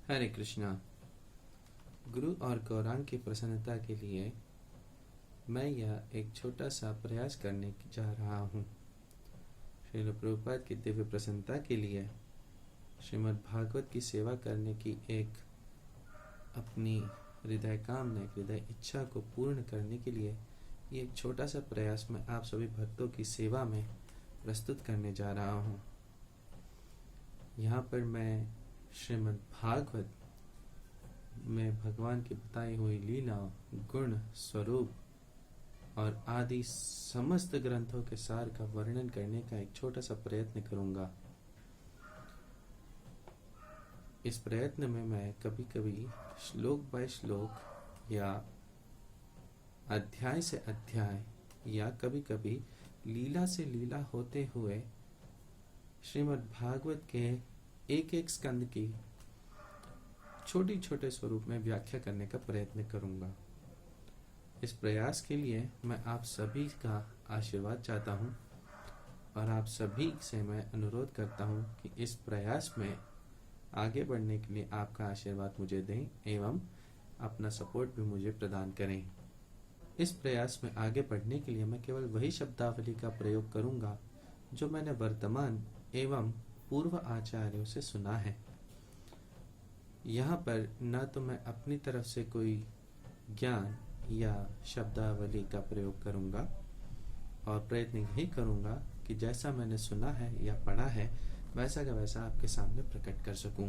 हरे कृष्णा। गुरु और गौरांग की प्रसन्नता के लिए मैं यह एक छोटा सा प्रयास करने जा रहा हूँ। श्रील प्रभुपाद की दिव्य प्रसन्नता के लिए श्रीमद् भागवत की सेवा करने की एक अपनी हृदय कामना, हृदय इच्छा को पूर्ण करने के लिए ये एक छोटा सा प्रयास मैं आप सभी भक्तों की सेवा में प्रस्तुत करने जा रहा हूँ। यहाँ पर मैं श्रीमद् भागवत में भगवान की बताई हुई लीला, गुण, स्वरूप और आदि समस्त ग्रंथों के सार का वर्णन करने का एक छोटा सा प्रयत्न करूंगा। इस प्रयत्न में मैं कभी कभी श्लोक बाय श्लोक या अध्याय से अध्याय या कभी कभी लीला से लीला होते हुए श्रीमद् भागवत के एक एक स्कंद की छोटे छोटे स्वरूप में व्याख्या करने का प्रयत्न करूंगा। इस प्रयास के लिए मैं आप सभी का आशीर्वाद चाहता हूं और आप सभी से मैं अनुरोध करता हूं कि इस प्रयास में आगे बढ़ने के लिए आपका आशीर्वाद मुझे दें एवं अपना सपोर्ट भी मुझे प्रदान करें। इस प्रयास में आगे बढ़ने के लिए मैं केवल वही शब्दावली का प्रयोग करूंगा जो मैंने वर्तमान एवं पूर्व आचार्यों से सुना है। यहाँ पर न तो मैं अपनी तरफ से कोई ज्ञान या शब्दावली का प्रयोग करूंगा और प्रयत्न यही करूंगा कि जैसा मैंने सुना है या पढ़ा है वैसा का वैसा आपके सामने प्रकट कर सकूं।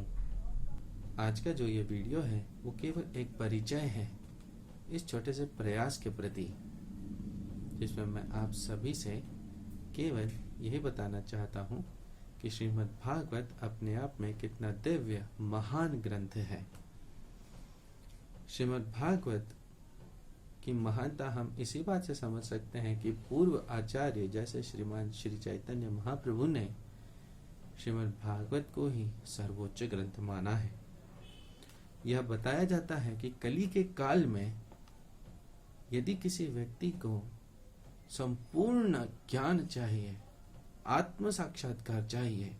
आज का जो ये वीडियो है वो केवल एक परिचय है इस छोटे से प्रयास के प्रति, जिसमें मैं आप सभी से केवल यही बताना चाहता हूं कि श्रीमद् भागवत अपने आप में कितना दिव्य महान ग्रंथ है। श्रीमद् भागवत की महानता हम इसी बात से समझ सकते हैं कि पूर्व आचार्य जैसे श्रीमान श्री चैतन्य महाप्रभु ने श्रीमद् भागवत को ही सर्वोच्च ग्रंथ माना है। यह बताया जाता है कि कली के काल में यदि किसी व्यक्ति को संपूर्ण ज्ञान चाहिए, आत्म साक्षात्कार चाहिए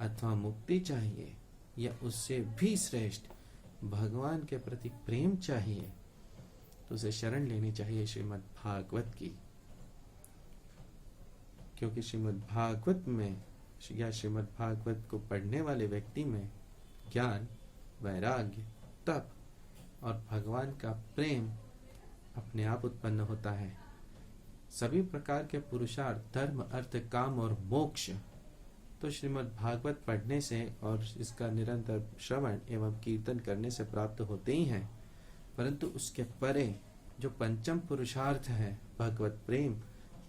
अथवा मुक्ति चाहिए या उससे भी श्रेष्ठ भगवान के प्रति प्रेम चाहिए तो उसे शरण लेनी चाहिए श्रीमद् भागवत की। क्योंकि श्रीमद् भागवत में या श्रीमद् भागवत को पढ़ने वाले व्यक्ति में ज्ञान, वैराग्य, तप और भगवान का प्रेम अपने आप उत्पन्न होता है। सभी प्रकार के पुरुषार्थ, धर्म, अर्थ, काम और मोक्ष तो श्रीमद् भागवत पढ़ने से और इसका निरंतर श्रवण एवं कीर्तन करने से प्राप्त होते ही हैं, परंतु उसके परे जो पंचम पुरुषार्थ है भगवत प्रेम,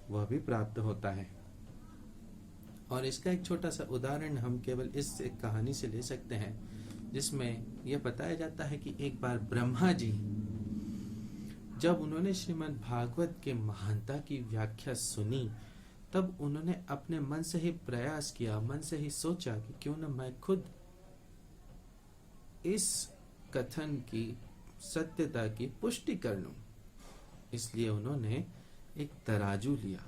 वह भी प्राप्त होता है। और इसका एक छोटा सा उदाहरण हम केवल इस एक कहानी से ले सकते हैं, जिसमें यह बताया जाता है कि एक बार ब्रह्मा जी जब उन्होंने श्रीमद् भागवत के महानता की व्याख्या सुनी, तब उन्होंने अपने मन से ही प्रयास किया, मन से ही सोचा कि क्यों न मैं खुद इस कथन की सत्यता की पुष्टि कर लूं। इसलिए उन्होंने एक तराजू लिया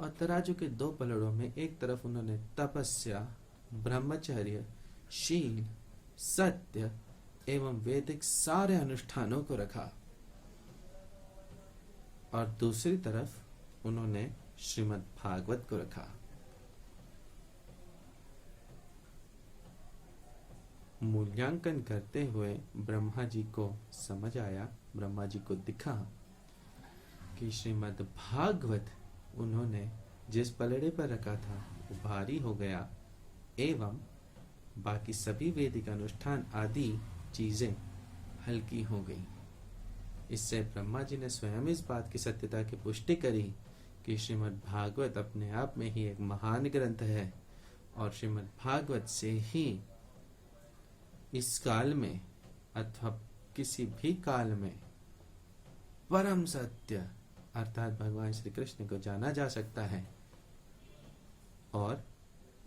और तराजू के दो पलड़ों में एक तरफ उन्होंने तपस्या, ब्रह्मचर्य, शील, सत्य एवं वैदिक सारे अनुष्ठानों को रखा और दूसरी तरफ उन्होंने श्रीमद् भागवत को रखा। मूल्यांकन करते हुए ब्रह्मा जी को समझ आया, ब्रह्मा जी को दिखा कि श्रीमद् भागवत उन्होंने जिस पलड़े पर रखा था वो भारी हो गया एवं बाकी सभी वैदिक अनुष्ठान आदि चीजें हल्की हो गई। इससे ब्रह्मा जी ने स्वयं इस बात की सत्यता की पुष्टि करी कि श्रीमद् भागवत अपने आप में ही एक महान ग्रंथ है और श्रीमद् भागवत से ही इस काल में अथवा किसी भी काल में परम सत्य अर्थात भगवान श्री कृष्ण को जाना जा सकता है और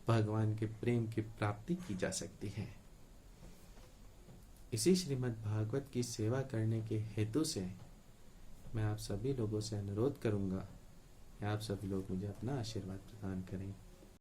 भगवान के प्रेम की प्राप्ति की जा सकती है। इसी श्रीमद् भागवत की सेवा करने के हेतु से मैं आप सभी लोगों से अनुरोध करूंगा कि आप सभी लोग मुझे अपना आशीर्वाद प्रदान करें।